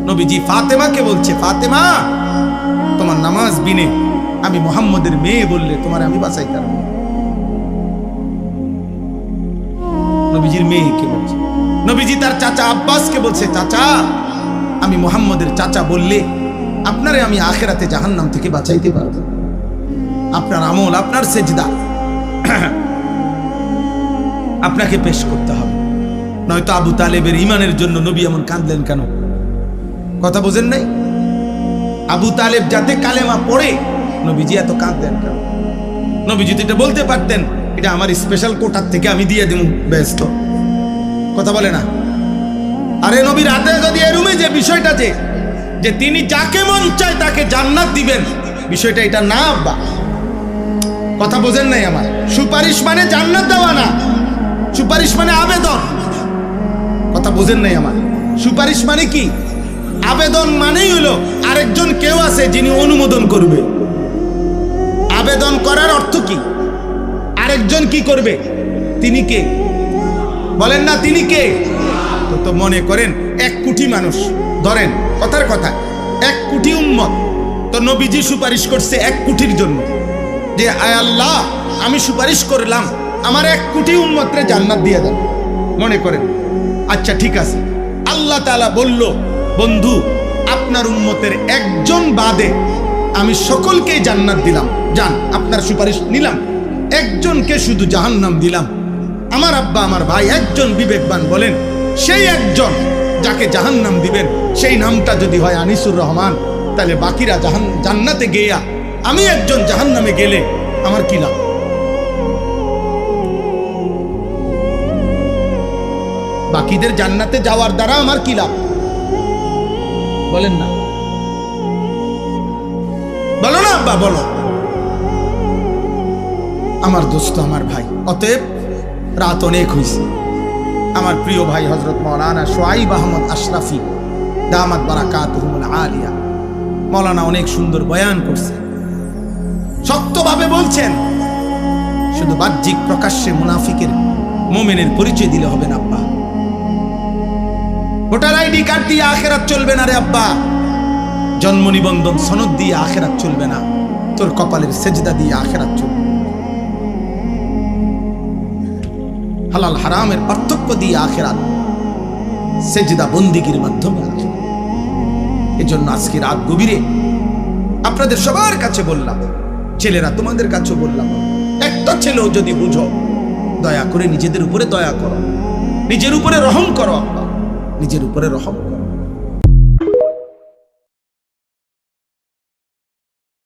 নবীজি ফাতেমাকে বলছে, ফাতেমা তোমার নামাজ বিনে আমি মুহাম্মদের মেয়ে বললে তোমার আমি বাঁচাইতে পারবো। নবীজির মেয়েকে বলছে। নবীজি তার চাচা আব্বাসকে বলছে, চাচা আমি মুহাম্মদের চাচা বললে আপনারে আমি আখিরাতে জাহান্নাম থেকে বাঁচাইতে পারবো। আপনার আমল, আপনার সেজদা আপনাকে পেশ করতে হবে, নয়তো আবু তালেবের ইমানের জন্য নবী এমন কাঁদলেন কেন? কথা বোঝেন নাই? আবু তালেব যাতে কালেমা পড়ে নবীজি এত কাঁদলেন কেন? নবীজি তো এটা বলতে পারতেন, এটা আমার স্পেশাল কোটার থেকে আমি দিয়ে দেব, ব্যস্ত। কথা বলে না? আরে নবীর হাতে যদি এরুমে যে বিষয়টা যে তিনি যাকে মন চায় তাকে জান্নাত দিবেন, বিষয়টা এটা না আব্বা। কথা বোঝেন নাই আমার? সুপারিশ মানে জান্নাত দেওয়া না, সুপারিশ মানে আবেদন। কথা বোঝেন নাই আমার? সুপারিশ মানে কি? আবেদন মানেই হলো আরেকজন কেউ আছে যিনি অনুমোদন করবে। আবেদন করার অর্থ কি? আরেকজন কি করবে? তিনি কে? বলেন না তিনি কে? তো মনে করেন 1 কোটি মানুষ, ধরেন কথার কথা 1 কোটি উম্মত, তো নবীজি সুপারিশ করছে 1 কোটির জন্য যে আয় আল্লাহ আমি সুপারিশ করলাম আমার 1 কোটি উম্মতরে জান্নাত দিয়ে দেন, মনে করেন। আচ্ছা ঠিক আছে, আল্লাহ তাআলা বলল, বন্ধু আপনার উম্মতের একজন বাদে আমি সকলকেই জান্নাত দিলাম, যান আপনার সুপারিশ নিলাম, একজনকে শুধু জাহান্নাম দিলাম। আমার আব্বা আমার ভাই একজন বিবেকবান বলেন, সেই একজন যাকে জাহান্নাম দিবেন সেই নামটা যদি হয় আনিসুর রহমান, তাহলে বাকিরা জান্নাতে গিয়া আমি একজন জাহান্নামে গেলে আমার কি লাভ? বাকিদের জান্নাতে যাওয়ার দ্বারা আমার কি লাভ? বলেন না, বলো না আব্বা, বলো। আমার দোস্ত, আমার ভাই, অতএব রাত অনেক হয়েছে। আমার প্রিয় ভাই হযরত মাওলানা শুআইব আহমদ আশরাফি দামাত বারাকাতুহুল আলিয়া, মাওলানা অনেক সুন্দর বয়ান করছে, শক্তভাবে বলছেন। শুধু বাহ্যিক প্রকাশ্যে মুনাফিকের মুমিনের পরিচয় দিলে হবে না আব্বা। ভোটার আইডি কার্ড দিয়ে আখিরাত চলবে না রে আব্বা, জন্ম নিবন্ধন সনদ দিয়ে আখিরাত চলবে না, তোর কপালের সেজদা দিয়ে আখিরাত চলবে। হালাল হারামের পার্থক্য দিয়ে আখিরাত, সেজদা বন্দিগির মাধ্যমে আছে। এজন্য আজকে রাত গভীরে আপনাদের সবার কাছে বললাম, ছেলেরা তোমাদের কাছে বললাম, একটা ছেলেও যদি বুঝো, দয়া করে নিজেদের উপরে দয়া করো, নিজের উপরে রহম করো আব্বা, নিজের উপরে রহম।